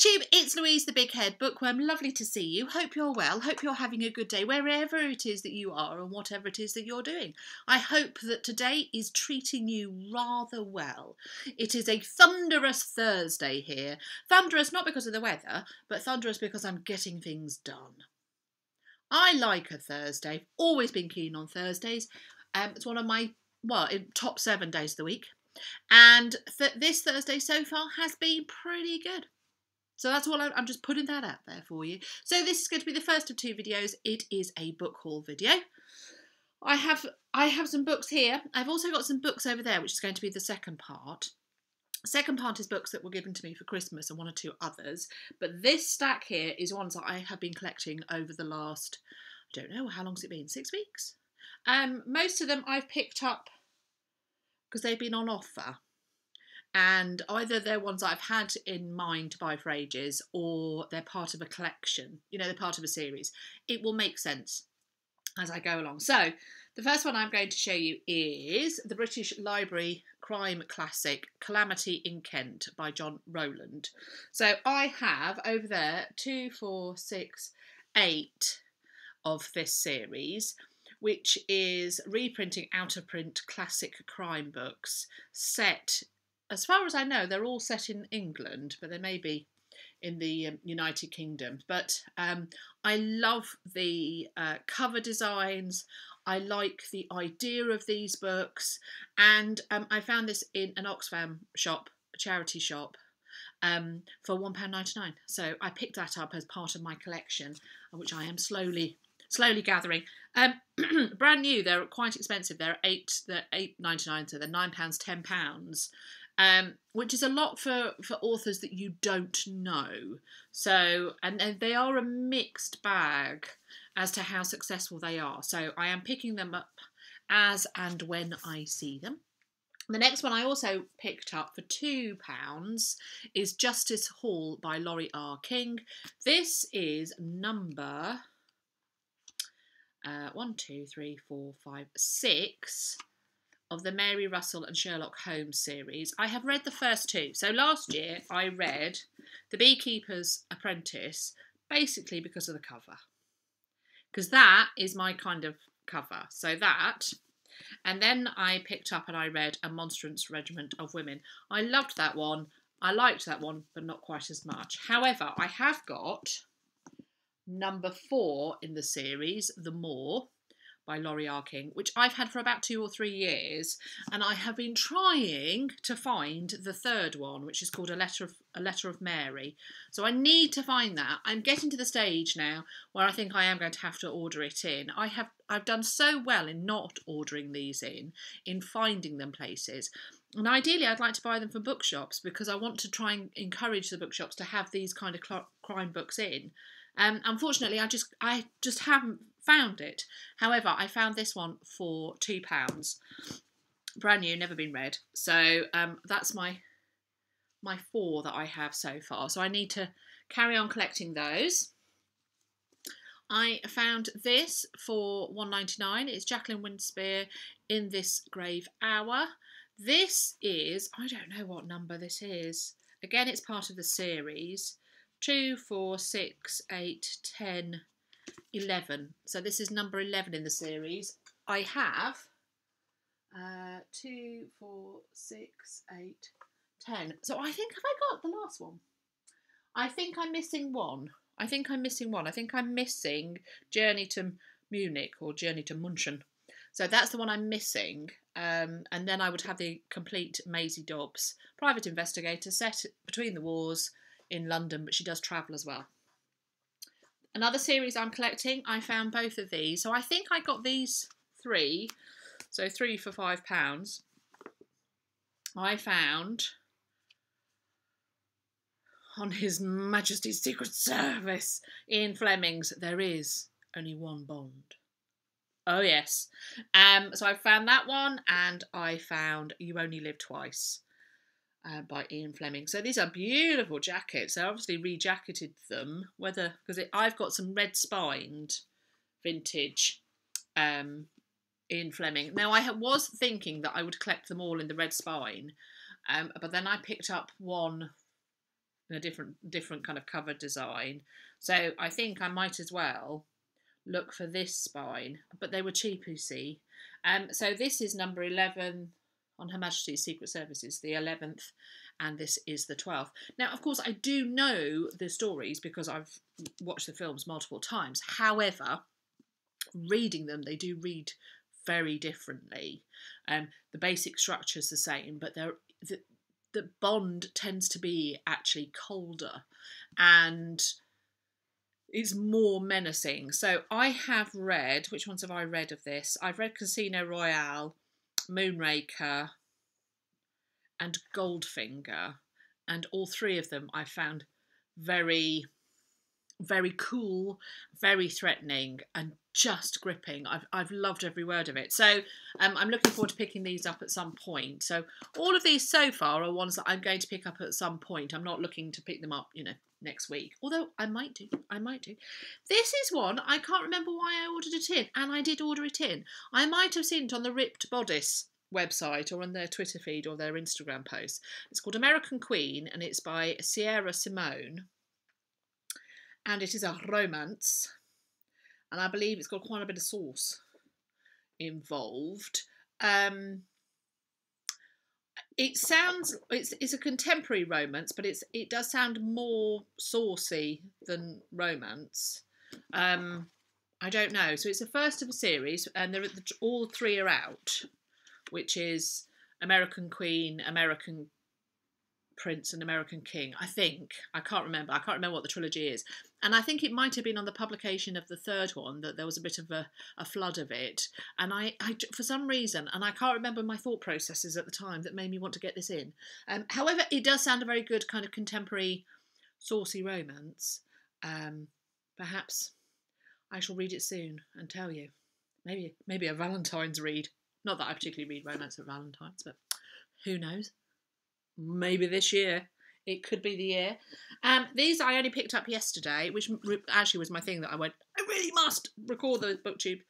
Tube, it's Louise the Big Head Bookworm. Lovely to see you. Hope you're well. Hope you're having a good day wherever it is that you are and whatever it is that you're doing. I hope that today is treating you rather well. It is a thunderous Thursday here. Thunderous not because of the weather, but thunderous because I'm getting things done. I like a Thursday. Always been keen on Thursdays. It's one of my, top 7 days of the week. And this Thursday so far has been pretty good. So that's all I'm just putting that out there for you. So this is going to be the first of 2 videos. It is a book haul video. I have some books here. I've also got some books over there, which is going to be the second part. Second part is books that were given to me for Christmas and 1 or 2 others. But this stack here is ones that I have been collecting over the last, I don't know, how long's it been? 6 weeks? Most of them I've picked up because they've been on offer. And either they're ones I've had in mind to buy for ages, or they're part of a collection, you know, they're part of a series. It will make sense as I go along. So the first one I'm going to show you is the British Library crime classic Calamity in Kent by Rowland. So I have over there 2, 4, 6, 8 of this series, which is reprinting out of print classic crime books set. As far as I know, they're all set in England, but they may be in the United Kingdom. But I love the cover designs. I like the idea of these books. And I found this in an Oxfam shop, a charity shop, for £1.99. So I picked that up as part of my collection, which I am slowly gathering. Brand new, they're quite expensive. They're £8.99, so they're £9, £10. Which is a lot for authors that you don't know. So, and they are a mixed bag as to how successful they are. So I am picking them up as and when I see them. The next one I also picked up for £2 is Justice Hall by Laurie R King. This is number 6 of the Mary Russell and Sherlock Holmes series. I have read the first 2. So last year I read The Beekeeper's Apprentice basically because of the cover. Because that is my kind of cover. So that. And then I picked up and I read A Monstrous Regiment of Women. I loved that one. I liked that one, but not quite as much. However, I have got number 4 in the series, The Moor, by Laurie R King, which I've had for about 2 or 3 years, and I have been trying to find the 3rd one, which is called A Letter of Mary. So I need to find that. I'm getting to the stage now where I think I am going to have to order it in. I've done so well in not ordering these in finding them places. And ideally I'd like to buy them from bookshops because I want to try and encourage the bookshops to have these kind of crime books in. Unfortunately, I just haven't found it. However, I found this one for £2, brand new, never been read. So that's my 4 that I have so far. So I need to carry on collecting those. I found this for £1.99. It's Jacqueline Winspear, In This Grave Hour. This is, I don't know what number this is. Again, it's part of the series. 2, 4, 6, 8, 10, 11. So this is number 11 in the series. I have 2, 4, 6, 8, 10. So I think, have I got the last one? I think I'm missing one. I think I'm missing Journey to Munich or Journey to München. So that's the one I'm missing. And then I would have the complete Maisie Dobbs, private investigator set between the wars in London, but she does travel as well. Another series I'm collecting, I found both of these. So I think I got these 3, so 3 for £5. I found on His Majesty's Secret Service, Ian Fleming's There Is Only One Bond. Oh yes. So I found that one, and I found You Only Live Twice by Ian Fleming. So these are beautiful jackets. I obviously re-jacketed them, because I've got some red spined vintage Ian Fleming. Now I was thinking that I would collect them all in the red spine, but then I picked up one in a different kind of cover design. So I think I might as well look for this spine, but they were cheap, you see. So this is number 11 on Her Majesty's Secret Services, the 11th, and this is the 12th. Now, of course, I do know the stories because I've watched the films multiple times. However, reading them, they do read very differently. The basic structure is the same, but the Bond tends to be actually colder and it's more menacing. So I have read, which ones have I read of this? I've read Casino Royale, Moonraker, and Goldfinger, and all three of them I found very, very cool, very threatening, and just gripping. I've loved every word of it. So I'm looking forward to picking these up at some point. So all of these so far are ones that I'm going to pick up at some point. I'm not looking to pick them up, next week. Although I might do. This is one, I can't remember why I ordered it in, and I did order it in. I might have seen it on the Ripped Bodice website or on their Twitter feed or their Instagram post. It's called American Queen, and it's by Ciara Simone. And it is a romance. And I believe it's got quite a bit of sauce involved. It's a contemporary romance, but it does sound more saucy than romance. I don't know. So it's the first of a series, and all three are out, which is American Queen, American Prince, and American King. I think. I can't remember what the trilogy is. And I think it might have been on the publication of the third one that there was a bit of a flood of it. And I for some reason, and I can't remember my thought processes at the time that made me want to get this in. However, it does sound a very good kind of contemporary, saucy romance. Perhaps I shall read it soon and tell you. Maybe a Valentine's read. Not that I particularly read romance at Valentine's, but who knows? Maybe this year. It could be the year. These I only picked up yesterday, which actually was my thing that I went, I really must record the booktube.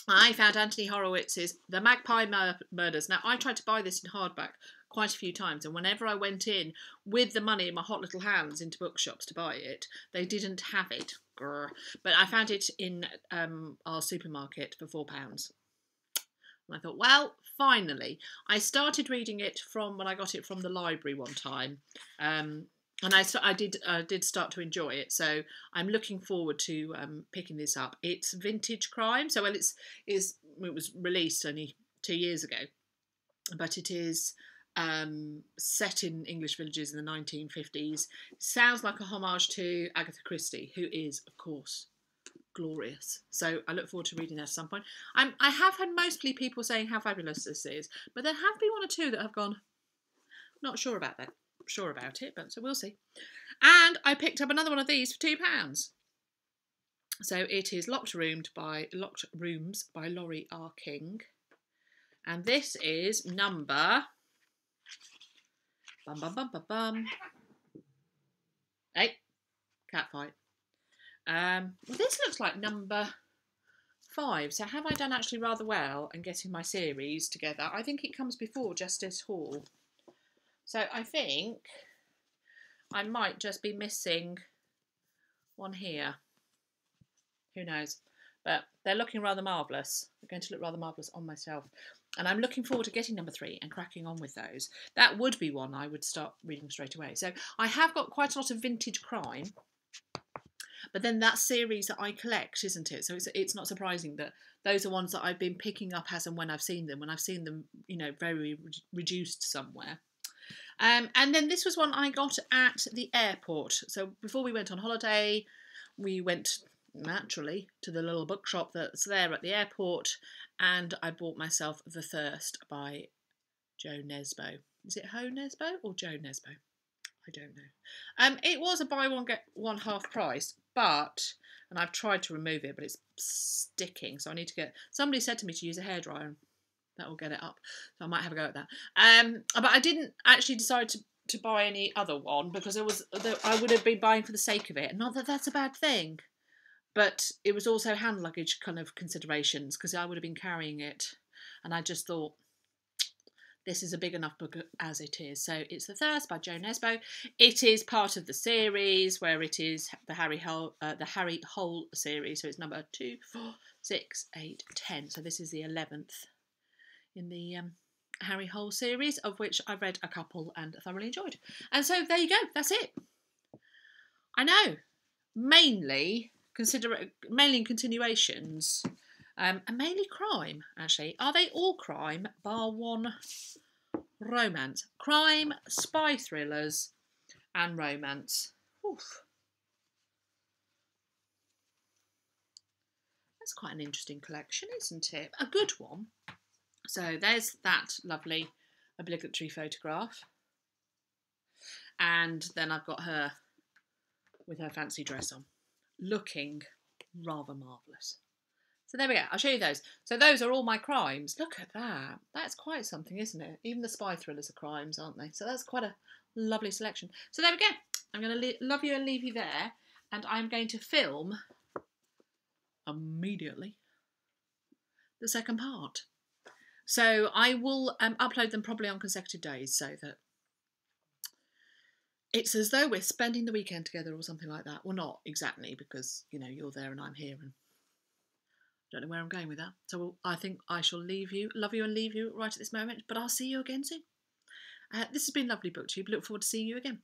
I found Anthony Horowitz's The Magpie Murders. Now, I tried to buy this in hardback quite a few times, and whenever I went in with the money in my hot little hands into bookshops to buy it, they didn't have it. Grr. But I found it in our supermarket for £4. And I thought, well, finally. I started reading it from when I got it from the library one time. And I did start to enjoy it. So I'm looking forward to picking this up. It's vintage crime. So, well, it was released only 2 years ago. But it is set in English villages in the 1950s. Sounds like a homage to Agatha Christie, who is, of course, glorious. So I look forward to reading that at some point. I have had mostly people saying how fabulous this is, but there have been one or two that have gone, not sure about that. Sure about it, but so we'll see. And I picked up another one of these for £2. So it is Locked Rooms by Laurie R King, and this is number Hey, cat fight. Well, this looks like number 5. So have I done actually rather well in getting my series together? I think it comes before Justice Hall. So I think I might just be missing one here. Who knows? But they're looking rather marvellous. They're going to look rather marvellous on myself. And I'm looking forward to getting number 3 and cracking on with those. That would be one I would start reading straight away. So I have got quite a lot of vintage crime. But then that series that I collect, isn't it? So it's not surprising that those are ones that I've been picking up as and when I've seen them. When I've seen them, very reduced somewhere. And then this was one I got at the airport. So before we went on holiday, we went naturally to the little bookshop that's there at the airport, and I bought myself The Thirst by Jo Nesbo. Is it Ho Nesbo or Jo Nesbo? I don't know. It was a buy one get one half price, and I've tried to remove it, but it's sticking. So I need to get. Somebody said to me to use a hairdryer, and that will get it up. So I might have a go at that. But I didn't actually decide to buy any other one because I would have been buying for the sake of it. And not that that's a bad thing, but it was also hand luggage kind of considerations because I would have been carrying it, and I just thought This is a big enough book as it is. So it's The Thirst by Jo Nesbo. It is part of the series where it is the Harry Hole series. So it's number 2, 4, 6, 8, 10. So this is the 11th in the Harry Hole series, of which I've read a couple and thoroughly enjoyed. And so there you go. That's it. I know. Mainly continuations. And mainly crime, actually. Are they all crime, bar one romance? Crime, spy thrillers, and romance. Oof. That's quite an interesting collection, isn't it? A good one. So there's that lovely obligatory photograph. And then I've got her with her fancy dress on, looking rather marvellous. So there we go. I'll show you those. So those are all my crimes. Look at that. That's quite something, isn't it? Even the spy thrillers are crimes, aren't they? So that's quite a lovely selection. So there we go. I'm going to love you and leave you there. And I'm going to film immediately the second part. So I will upload them probably on consecutive days so that it's as though we're spending the weekend together or something like that. Well, not exactly, because, you know, you're there and I'm here and don't know where I'm going with that. So I think I shall love you and leave you right at this moment, but I'll see you again soon. This has been lovely book tube. Look forward to seeing you again.